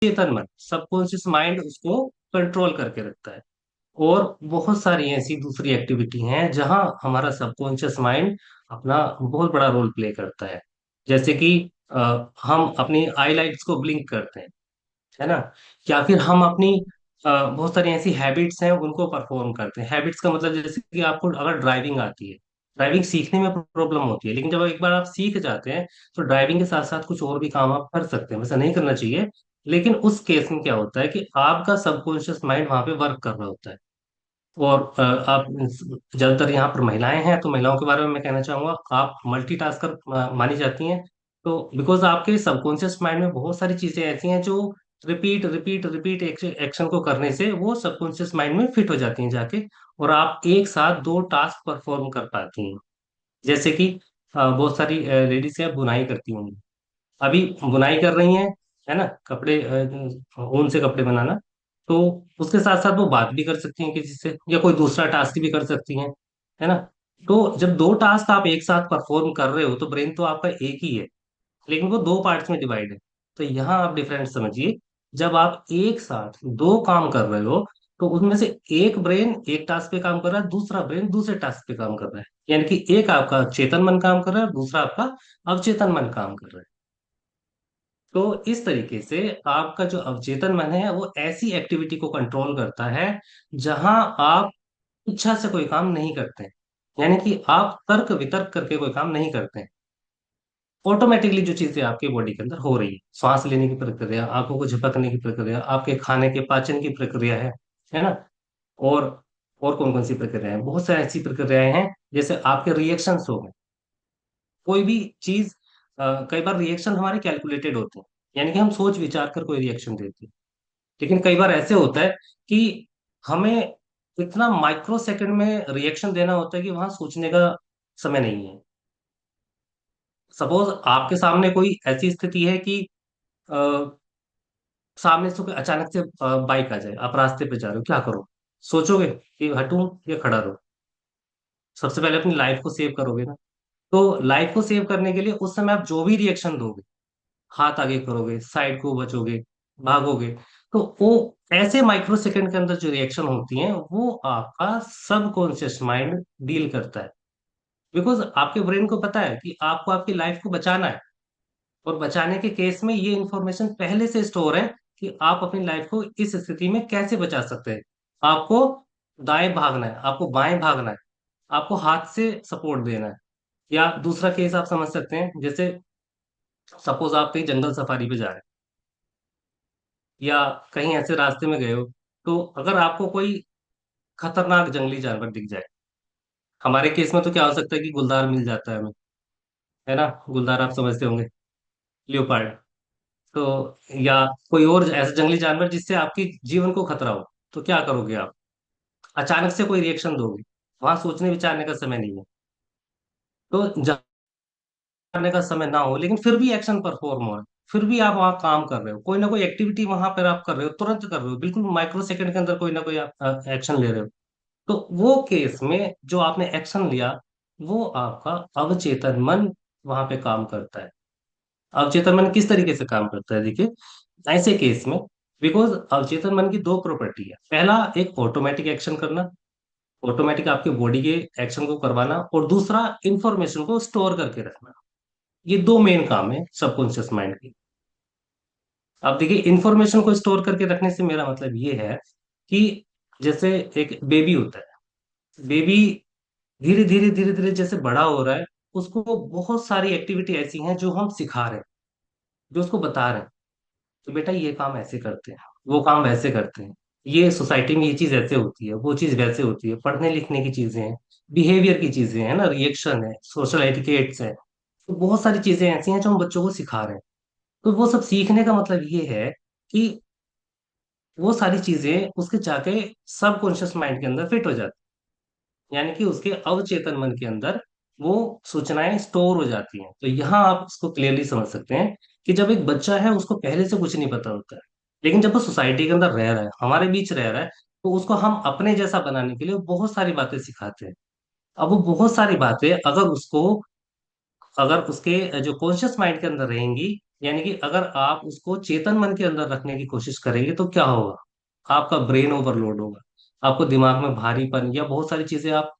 चेतन मन, subconscious mind उसको control करके रखता है। और बहुत सारी ऐसी दूसरी एक्टिविटी हैं जहां हमारा सबकॉन्शियस माइंड अपना बहुत बड़ा रोल प्ले करता है। जैसे कि हम अपनी आईलाइट्स को ब्लिंक करते हैं, है ना। या फिर हम अपनी बहुत सारी ऐसी हैबिट्स हैं उनको परफॉर्म करते हैं। हैबिट्स का मतलब जैसे कि आपको अगर ड्राइविंग आती है, ड्राइविंग सीखने में प्रॉब्लम होती है, लेकिन जब एक बार आप सीख जाते हैं तो ड्राइविंग के साथ साथ कुछ और भी काम आप कर सकते हैं। वैसा नहीं करना चाहिए, लेकिन उस केस में क्या होता है कि आपका सबकॉन्शियस माइंड वहां पे वर्क कर रहा होता है। और आप ज्यादातर यहाँ पर महिलाएं हैं तो महिलाओं के बारे में मैं कहना चाहूंगा, आप मल्टीटास्कर मानी जाती हैं। तो बिकॉज आपके सबकॉन्शियस माइंड में बहुत सारी चीजें ऐसी हैं जो रिपीट रिपीट रिपीट एक्शन को करने से वो सबकॉन्शियस माइंड में फिट हो जाती हैं जाके, और आप एक साथ दो टास्क परफॉर्म कर पाती हैं। जैसे कि बहुत सारी लेडीज हैं बुनाई करती होंगी, अभी बुनाई कर रही हैं, है ना, कपड़े ऊन से कपड़े बनाना। तो उसके साथ साथ वो बात भी कर सकती हैं किसी से, या कोई दूसरा टास्क भी कर सकती हैं, है ना। तो जब दो टास्क आप एक साथ परफॉर्म कर रहे हो तो ब्रेन तो आपका एक ही है, लेकिन वो दो पार्ट्स में डिवाइड है। तो यहाँ आप डिफरेंस समझिए, जब आप एक साथ दो काम कर रहे हो तो उसमें से एक ब्रेन एक टास्क पे काम कर रहा है, दूसरा ब्रेन दूसरे टास्क पे काम कर रहा है। यानी कि एक आपका चेतन मन काम कर रहा है और दूसरा आपका अवचेतन मन काम कर रहा है। तो इस तरीके से आपका जो अवचेतन मन है वो ऐसी एक्टिविटी को कंट्रोल करता है जहां आप इच्छा से कोई काम नहीं करते हैं। यानी कि आप तर्क वितर्क करके कोई काम नहीं करते हैं। ऑटोमेटिकली जो चीजें आपके बॉडी के अंदर हो रही है, सांस लेने की प्रक्रिया, आंखों को झपकने की प्रक्रिया, आपके खाने के पाचन की प्रक्रिया है ना। और और कौन कौन सी प्रक्रियाएं हैं, बहुत सारी ऐसी प्रक्रियाएं हैं। जैसे आपके रिएक्शंस हो गए, कोई भी चीज, कई बार रिएक्शन हमारे कैलकुलेटेड होते हैं, यानी कि हम सोच विचार कर कोई रिएक्शन देते हैं। लेकिन कई बार ऐसे होता है कि हमें इतना माइक्रो सेकंड में रिएक्शन देना होता है कि वहां सोचने का समय नहीं है। सपोज आपके सामने कोई ऐसी स्थिति है कि अ, सामने से कोई अचानक से बाइक आ जाए, आप रास्ते पे जा रहे हो, क्या करो? सोचोगे कि हटूं या खड़ा रहूं? सबसे पहले अपनी लाइफ को सेव करोगे ना। तो लाइफ को सेव करने के लिए उस समय आप जो भी रिएक्शन दोगे, हाथ आगे करोगे, साइड को बचोगे, भागोगे, तो वो ऐसे माइक्रो सेकंड के अंदर जो रिएक्शन होती हैं वो आपका सबकॉन्शियस माइंड डील करता है। बिकॉज आपके ब्रेन को पता है कि आपको आपकी लाइफ को बचाना है, और बचाने के केस में ये इंफॉर्मेशन पहले से स्टोर है कि आप अपनी लाइफ को इस स्थिति में कैसे बचा सकते हैं। आपको दाएं भागना है, आपको बाएं भागना है, आपको हाथ से सपोर्ट देना है। या दूसरा केस आप समझ सकते हैं, जैसे सपोज आप कहीं जंगल सफारी पे जा रहे हैं, या कहीं ऐसे रास्ते में गए हो, तो अगर आपको कोई खतरनाक जंगली जानवर दिख जाए, हमारे केस में तो क्या हो सकता है कि गुलदार मिल जाता है हमें, है ना। गुलदार आप समझते होंगे, लियोपार्ड। तो या कोई और ऐसा जंगली जानवर जिससे आपकी जीवन को खतरा हो, तो क्या करोगे आप? अचानक से कोई रिएक्शन दोगे, वहां सोचने विचारने का समय नहीं है। तो जाने का समय ना हो लेकिन फिर भी एक्शन परफॉर्म हो रहा है, फिर भी आप वहां काम कर रहे हो, कोई ना कोई एक्टिविटी वहां पर आप कर रहे हो, तुरंत कर रहे हो, बिल्कुल माइक्रो सेकंड के अंदर कोई ना कोई आप एक्शन ले रहे हो। तो वो केस में जो आपने एक्शन लिया, वो आपका अवचेतन मन वहां पे काम करता है। अवचेतन मन किस तरीके से काम करता है, देखिए, ऐसे केस में, बिकॉज अवचेतन मन की दो प्रॉपर्टी है। पहला, एक ऑटोमेटिक एक्शन करना, ऑटोमेटिक आपके बॉडी के एक्शन को करवाना, और दूसरा इंफॉर्मेशन को स्टोर करके रखना। ये दो मेन काम है सबकॉन्शियस माइंड के। अब देखिए, इंफॉर्मेशन को स्टोर करके रखने से मेरा मतलब ये है कि जैसे एक बेबी होता है, बेबी धीरे धीरे धीरे धीरे जैसे बड़ा हो रहा है, उसको बहुत सारी एक्टिविटी ऐसी हैं जो हम सिखा रहे हैं, जो उसको बता रहे हैं। तो बेटा ये काम ऐसे करते हैं, वो काम वैसे करते हैं, ये सोसाइटी में ये चीज ऐसे होती है, वो चीज वैसे होती है, पढ़ने लिखने की चीजें हैं, बिहेवियर की चीजें हैं ना, रिएक्शन है, सोशल एटिकेट्स है। तो बहुत सारी चीजें ऐसी हैं जो हम बच्चों को सिखा रहे हैं। तो वो सब सीखने का मतलब ये है कि वो सारी चीजें उसके जाके सबकॉन्शियस माइंड के अंदर फिट हो जाती हैं, यानी कि उसके अवचेतन मन के अंदर वो सूचनाएं स्टोर हो जाती हैं। तो यहाँ आप इसको क्लियरली समझ सकते हैं कि जब एक बच्चा है उसको पहले से कुछ नहीं पता होता है, लेकिन जब वो सोसाइटी के अंदर रह रहा है, हमारे बीच रह रहा है, तो उसको हम अपने जैसा बनाने के लिए बहुत सारी बातें सिखाते हैं। अब वो बहुत सारी बातें अगर उसको, अगर उसके जो कॉन्शियस माइंड के अंदर रहेंगी, यानी कि अगर आप उसको चेतन मन के अंदर रखने की कोशिश करेंगे तो क्या होगा? आपका ब्रेन ओवरलोड होगा, आपको दिमाग में भारीपन या बहुत सारी चीजें आप